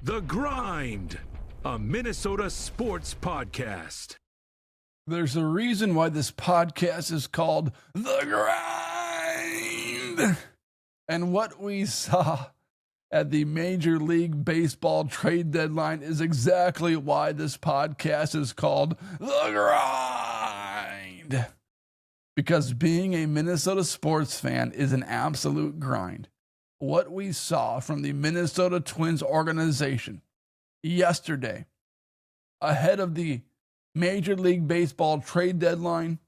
The Grind, a Minnesota sports podcast. There's a reason why this podcast is called The Grind. And what we saw at the Major League Baseball trade deadline is exactly why this podcast is called The Grind. Because being a Minnesota sports fan is an absolute grind. What we saw from the Minnesota Twins organization yesterday, ahead of the Major League Baseball trade deadline,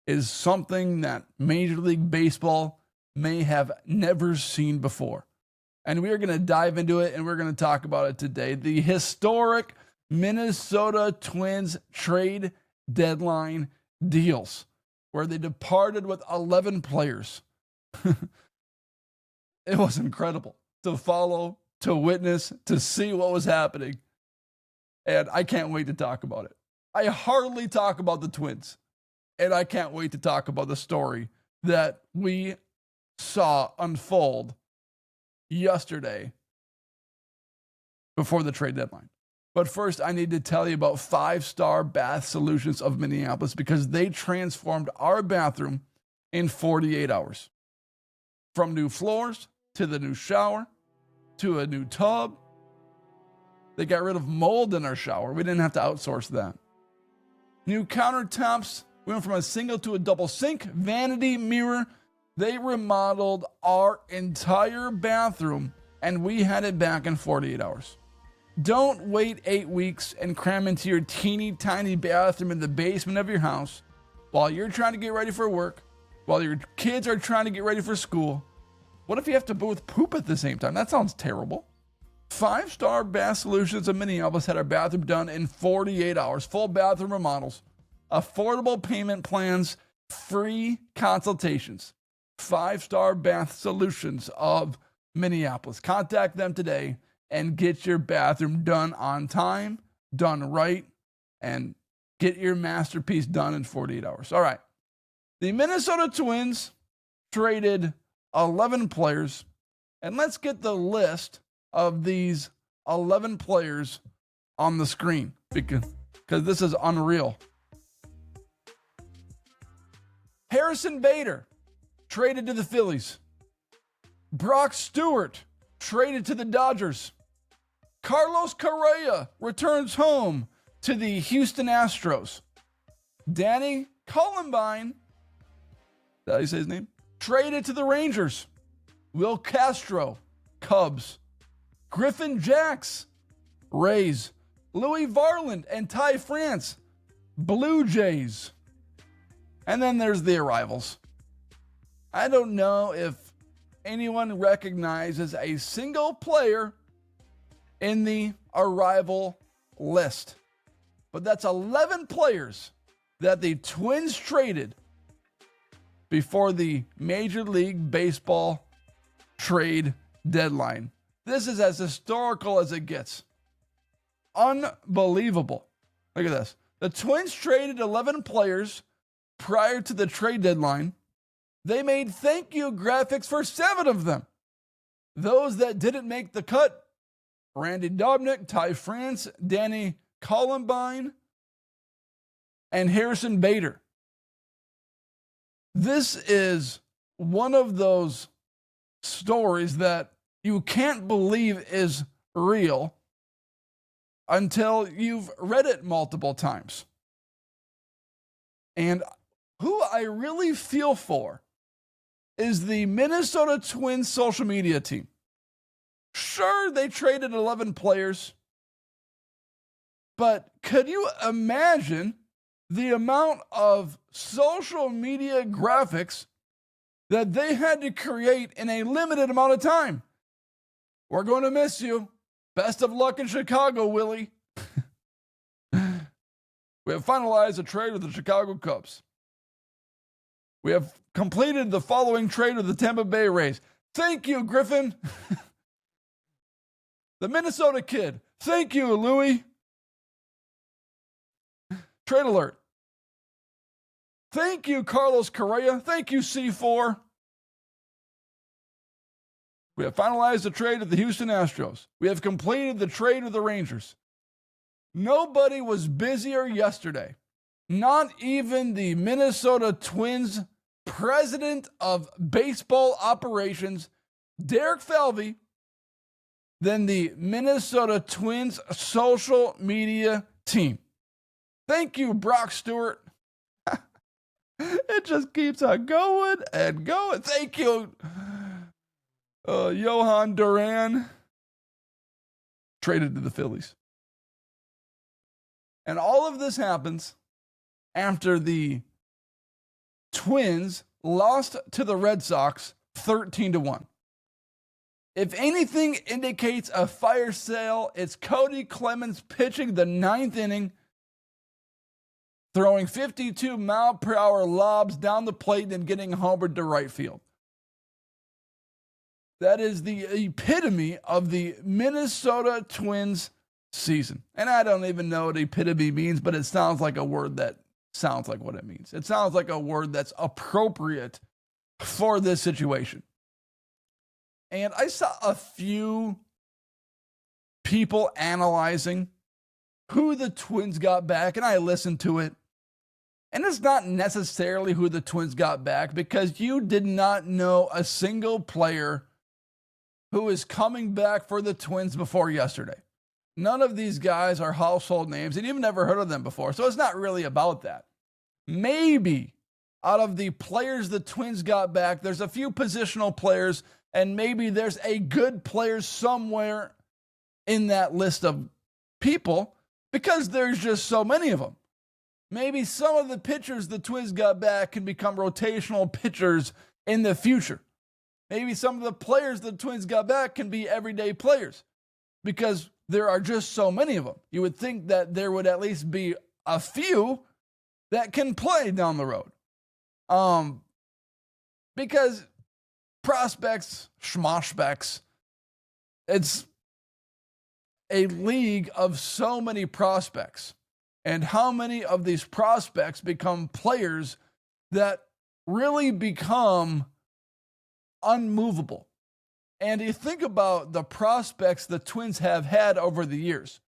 is something that Major League Baseball may have never seen before. And we are going to dive into it, and we're going to talk about it today. The historic Minnesota Twins trade deadline deals, where they departed with 11 players. It was incredible to follow, to witness, to see what was happening. And I can't wait to talk about it. I hardly talk about the Twins. And I can't wait to talk about the story that we saw unfold yesterday before the trade deadline. But first, I need to tell you about 5-Star Bath Solutions of Minneapolis, because they transformed our bathroom in 48 hours. From new floors to the new shower to a new tub. They got rid of mold in our shower. We didn't have to outsource that. New countertops. We went from a single to a double sink, vanity mirror. They remodeled our entire bathroom, and we had it back in 48 hours. Don't wait 8 weeks and cram into your teeny tiny bathroom in the basement of your house while you're trying to get ready for work, while your kids are trying to get ready for school. What if you have to both poop at the same time? That sounds terrible. 5-Star Bath Solutions of Minneapolis had our bathroom done in 48 hours. Full bathroom remodels, affordable payment plans, free consultations. 5-Star Bath Solutions of Minneapolis. Contact them today and get your bathroom done on time, done right, and get your masterpiece done in 48 hours. All right. The Minnesota Twins traded 11 players, and let's get the list of these 11 players on the screen, because this is unreal. Harrison Bader traded to the Phillies. Brock Stewart traded to the Dodgers. Carlos Correa returns home to the Houston Astros. Danny Columbine, is that how you say his name? Traded to the Rangers. Will Castro, Cubs. Griffin Jacks, Rays. Louis Varland and Ty France, Blue Jays. And then there's the arrivals. I don't know if anyone recognizes a single player in the arrival list, but that's 11 players that the Twins traded before the Major League Baseball trade deadline. This is as historical as it gets. Unbelievable. Look at this. The Twins traded 11 players prior to the trade deadline. They made thank you graphics for 7 of them. Those that didn't make the cut: Randy Dobnik, Ty France, Danny Columbine, and Harrison Bader. This is one of those stories that you can't believe is real until you've read it multiple times. And who I really feel for is the Minnesota Twins social media team. Sure, they traded 11 players, but could you imagine the amount of social media graphics that they had to create in a limited amount of time? We're going to miss you. Best of luck in Chicago, Willie. We have finalized a trade with the Chicago Cubs. We have completed the following trade with the Tampa Bay Rays. Thank you, Griffin. The Minnesota Kid. Thank you, Louie. Trade alert. Thank you, Carlos Correa. Thank you, C4. We have finalized the trade of the Houston Astros. We have completed the trade of the Rangers. Nobody was busier yesterday. Not even the Minnesota Twins president of baseball operations, Derek Falvey, than the Minnesota Twins social media team. Thank you, Brock Stewart. It just keeps on going and going. Thank you, Johan Duran. Traded to the Phillies. And all of this happens after the Twins lost to the Red Sox 13-1. If anything indicates a fire sale, it's Cody Clemens pitching the ninth inning, throwing 52-mile-per-hour lobs down the plate and getting homered to right field. That is the epitome of the Minnesota Twins season. And I don't even know what epitome means, but it sounds like a word that sounds like what it means. It sounds like a word that's appropriate for this situation. And I saw a few people analyzing who the Twins got back, and I listened to it. And it's not necessarily who the Twins got back, because you did not know a single player who is coming back for the Twins before yesterday. None of these guys are household names, and you've never heard of them before, so it's not really about that. Maybe out of the players the Twins got back, there's a few positional players, and maybe there's a good player somewhere in that list of people, because there's just so many of them. Maybe some of the pitchers the Twins got back can become rotational pitchers in the future. Maybe some of the players the Twins got back can be everyday players, because there are just so many of them. You would think that there would at least be a few that can play down the road. Because prospects, schmospects, it's a league of so many prospects. And how many of these prospects become players that really become unmovable? And you think about the prospects the Twins have had over the years.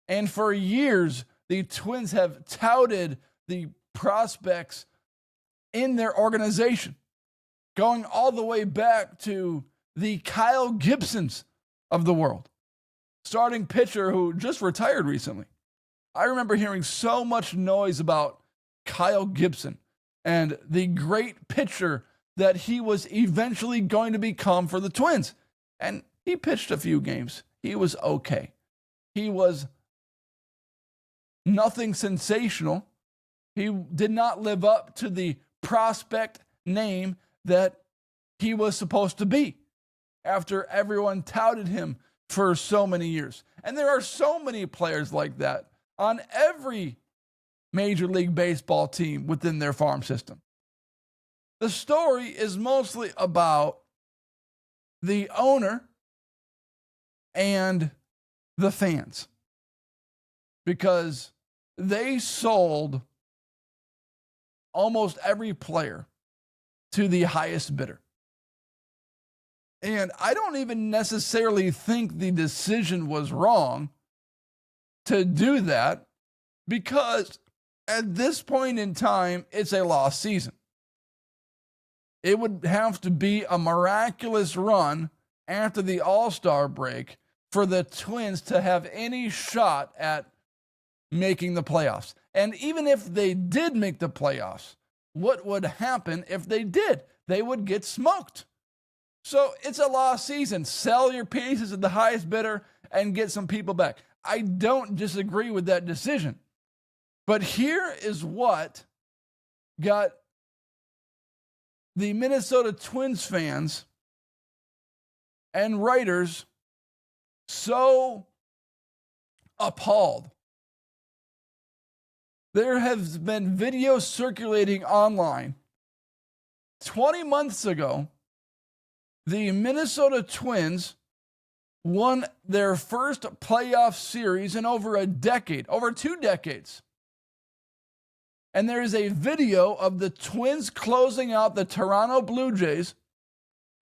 And for years, the Twins have touted the prospects in their organization, going all the way back to the Kyle Gibsons of the world, starting pitcher who just retired recently. I remember hearing so much noise about Kyle Gibson and the great pitcher that he was eventually going to become for the Twins. And he pitched a few games. He was okay. He was nothing sensational. He did not live up to the prospect name that he was supposed to be after everyone touted him for so many years. And there are so many players like that on every Major League Baseball team within their farm system. The story is mostly about the owner and the fans, because they sold almost every player to the highest bidder. And I don't even necessarily think the decision was wrong to do that, because at this point in time, it's a lost season. It would have to be a miraculous run after the All-Star break for the Twins to have any shot at making the playoffs. And even if they did make the playoffs, what would happen if they did? They would get smoked. So it's a lost season. Sell your pieces at the highest bidder and get some people back. I don't disagree with that decision. But here is what got the Minnesota Twins fans and writers so appalled. There has been videos circulating online. 20 months ago, the Minnesota Twins won their first playoff series in over a decade, over 2 decades. And there is a video of the Twins closing out the Toronto Blue Jays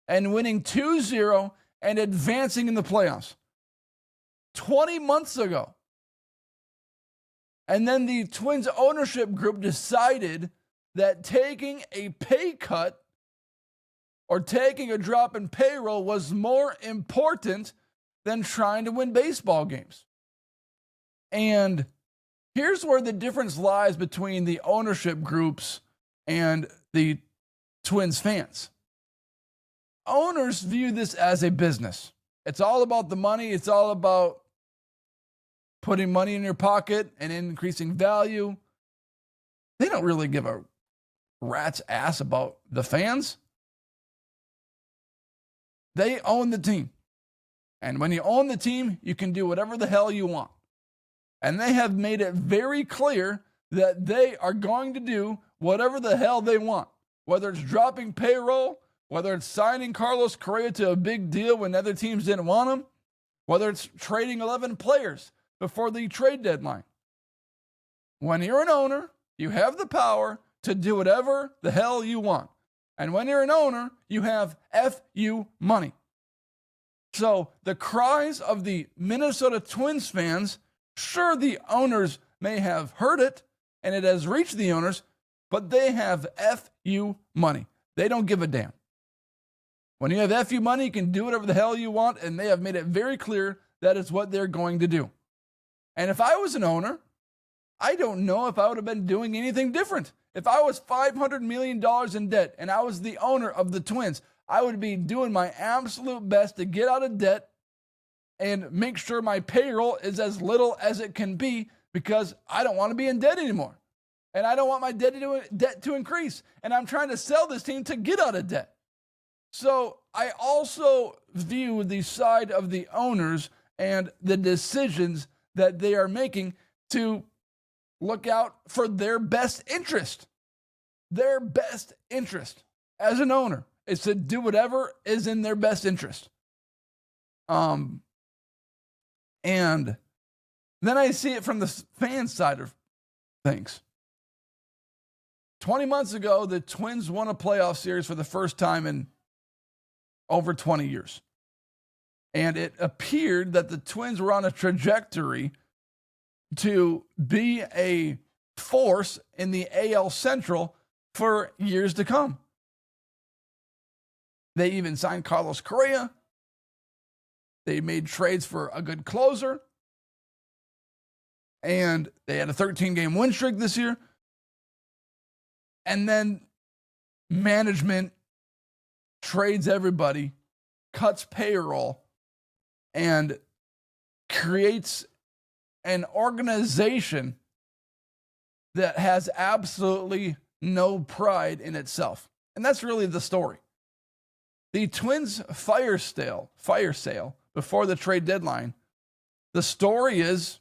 and winning 2-0 and advancing in the playoffs 20 months ago. And then the Twins ownership group decided that taking a pay cut or taking a drop in payroll was more important than trying to win baseball games. And here's where the difference lies between the ownership groups and the Twins fans. Owners view this as a business. It's all about the money. It's all about putting money in your pocket and increasing value. They don't really give a rat's ass about the fans. They own the team. And when you own the team, you can do whatever the hell you want. And they have made it very clear that they are going to do whatever the hell they want. Whether it's dropping payroll, whether it's signing Carlos Correa to a big deal when other teams didn't want him, whether it's trading 11 players before the trade deadline. When you're an owner, you have the power to do whatever the hell you want. And when you're an owner, you have FU money. So the cries of the Minnesota Twins fans, sure, the owners may have heard it and it has reached the owners, but they have FU money. They don't give a damn. When you have FU money, you can do whatever the hell you want, and they have made it very clear that is what they're going to do. And if I was an owner, I don't know if I would have been doing anything different. If I was $500 million in debt and I was the owner of the Twins, I would be doing my absolute best to get out of debt and make sure my payroll is as little as it can be, because I don't want to be in debt anymore. And I don't want my debt to increase. And I'm trying to sell this team to get out of debt. So I also view the side of the owners and the decisions that they are making to look out for their best interest. Their best interest as an owner is to do whatever is in their best interest. And then I see it from the fan side of things. 20 months ago, the Twins won a playoff series for the first time in over 20 years. And it appeared that the Twins were on a trajectory to be a force in the AL Central for years to come. They even signed Carlos Correa. They made trades for a good closer. And they had a 13-game win streak this year. And then management trades everybody, cuts payroll, and creates an organization that has absolutely no pride in itself. And that's really the story. The Twins fire sale before the trade deadline, the story is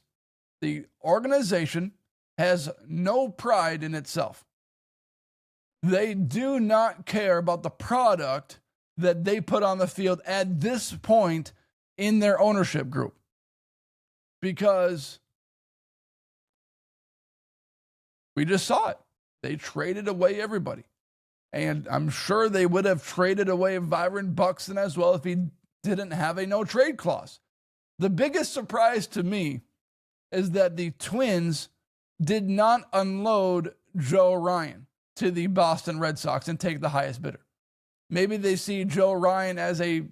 the organization has no pride in itself. They do not care about the product that they put on the field at this point in their ownership group. Because we just saw it. They traded away everybody. And I'm sure they would have traded away Byron Buxton as well if he didn't have a no-trade clause. The biggest surprise to me is that the Twins did not unload Joe Ryan to the Boston Red Sox and take the highest bidder. Maybe they see Joe Ryan as a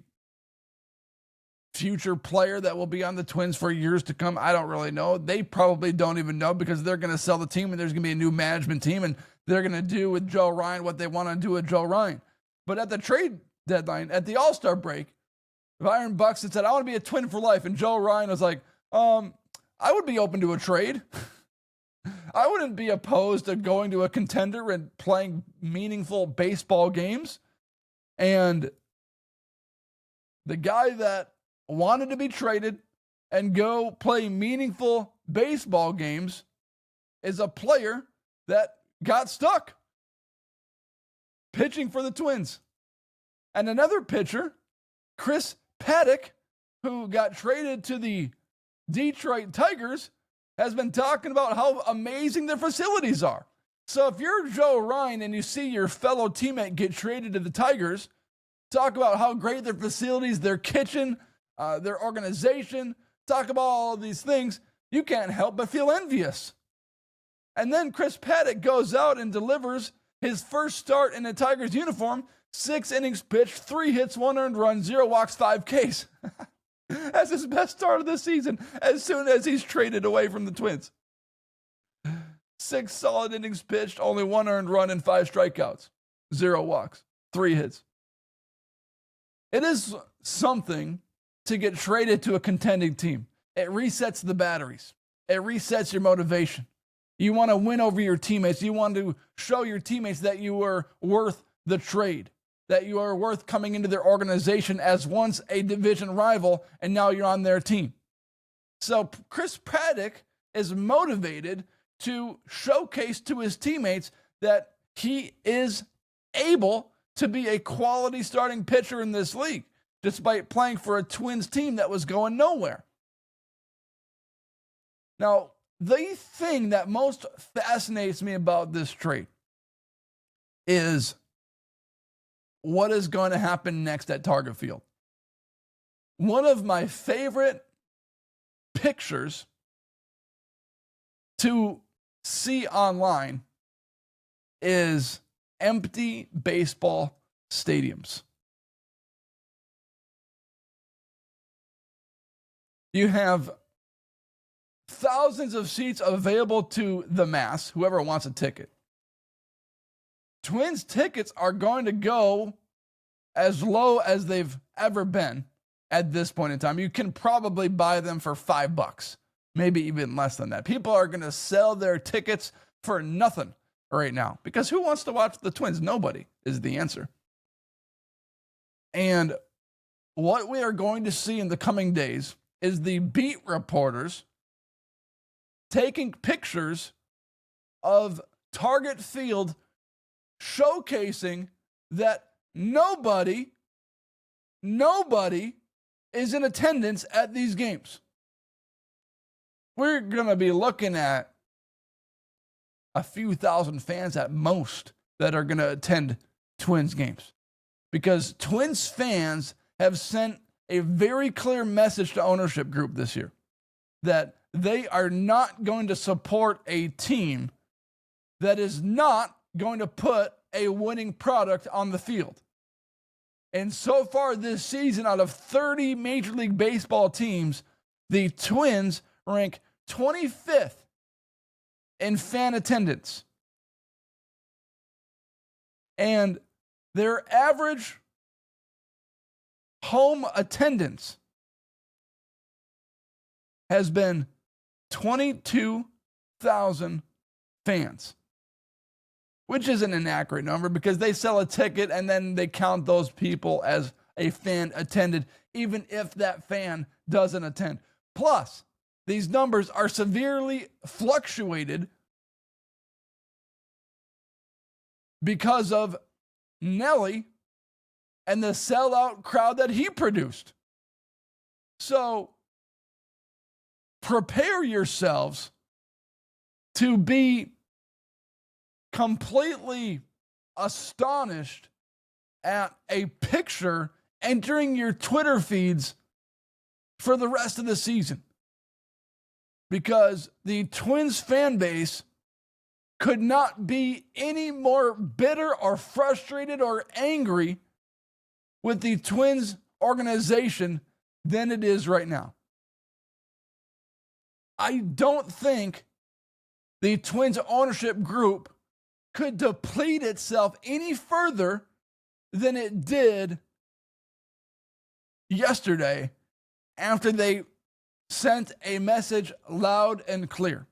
future player that will be on the Twins for years to come. I don't really know. They probably don't even know, because they're going to sell the team and there's going to be a new management team and they're going to do with Joe Ryan what they want to do with Joe Ryan. But at the trade deadline, at the All-Star break, Byron Buxton said, I want to be a Twin for life. And Joe Ryan was like, I would be open to a trade. I wouldn't be opposed to going to a contender and playing meaningful baseball games. And the guy that wanted to be traded and go play meaningful baseball games is a player that got stuck pitching for the Twins. And another pitcher, Chris Paddock, who got traded to the Detroit Tigers, has been talking about how amazing their facilities are. So if you're Joe Ryan and you see your fellow teammate get traded to the Tigers, talk about how great their facilities, their kitchen, their organization, talk about all of these things, you can't help but feel envious. And then Chris Paddock goes out and delivers his first start in a Tigers uniform, 6 innings pitched, 3 hits, 1 earned run, 0 walks, 5 Ks. That's his best start of the season as soon as he's traded away from the Twins. 6 solid innings pitched, only 1 earned run and 5 strikeouts, 0 walks, 3 hits. It is something to get traded to a contending team. It resets the batteries. It resets your motivation. You want to win over your teammates. You want to show your teammates that you are worth the trade, that you are worth coming into their organization as once a division rival, and now you're on their team. So Chris Paddock is motivated to showcase to his teammates that he is able to be a quality starting pitcher in this league, despite playing for a Twins team that was going nowhere. Now, the thing that most fascinates me about this trade is what is going to happen next at Target Field. One of my favorite pictures to see online is empty baseball stadiums. You have thousands of seats available to the mass, whoever wants a ticket. Twins tickets are going to go as low as they've ever been at this point in time. You can probably buy them for $5, maybe even less than that. People are going to sell their tickets for nothing right now because who wants to watch the Twins? Nobody is the answer. And what we are going to see in the coming days is the beat reporters taking pictures of Target Field showcasing that nobody is in attendance at these games. We're going to be looking at a few thousand fans at most that are going to attend Twins games because Twins fans have sent a very clear message to ownership group this year that they are not going to support a team that is not going to put a winning product on the field. And so far this season, out of 30 Major League Baseball teams, the Twins rank 25th in fan attendance. And their average home attendance has been 22,000 fans, which is an inaccurate number because they sell a ticket and then they count those people as a fan attended, even if that fan doesn't attend. Plus, these numbers are severely fluctuated because of Nelly and the sellout crowd that he produced. So, prepare yourselves to be completely astonished at a picture entering your Twitter feeds for the rest of the season. Because the Twins fan base could not be any more bitter or frustrated or angry with the Twins organization than it is right now. I don't think the Twins ownership group could deplete itself any further than it did yesterday after they sent a message loud and clear.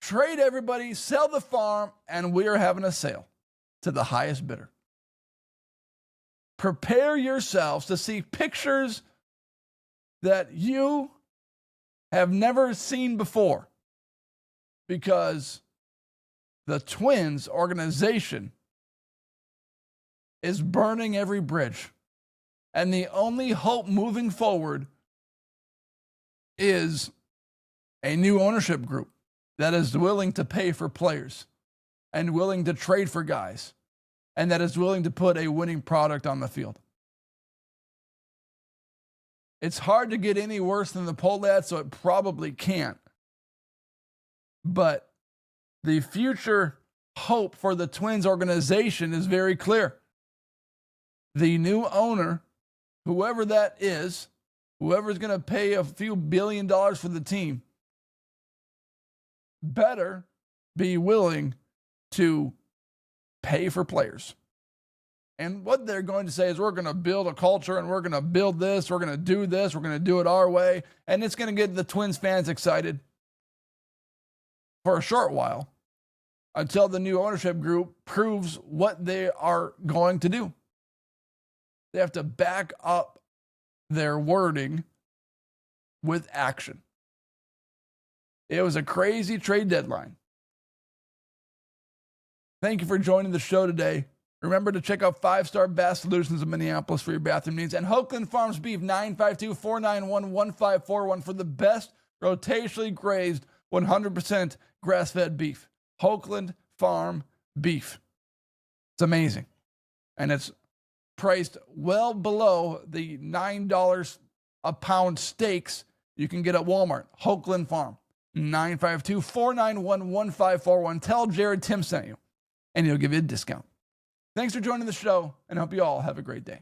Trade everybody, sell the farm, and we are having a sale to the highest bidder. Prepare yourselves to see pictures that you have never seen before because the Twins organization is burning every bridge. And the only hope moving forward is a new ownership group that is willing to pay for players and willing to trade for guys and that is willing to put a winning product on the field. It's hard to get any worse than the Pohlad, so it probably can't. But the future hope for the Twins organization is very clear. The new owner, whoever that is, whoever's going to pay a few $1 billion for the team, better be willing to pay for players. And what they're going to say is, we're going to build a culture and we're going to build this, we're going to do this, we're going to do it our way. And it's going to get the Twins fans excited for a short while until the new ownership group proves what they are going to do. They have to back up their wording with action. It was a crazy trade deadline. Thank you for joining the show today. Remember to check out 5 Star Bass Solutions of Minneapolis for your bathroom needs, and Hoagland Farms Beef, 952-491-1541 for the best rotationally grazed 100% grass-fed beef. Hoagland Farm Beef. It's amazing. And it's priced well below the $9 a pound steaks you can get at Walmart. Hoagland Farm, 952-491-1541. Tell Jared Tim sent you, and he'll give you a discount. Thanks for joining the show, and I hope you all have a great day.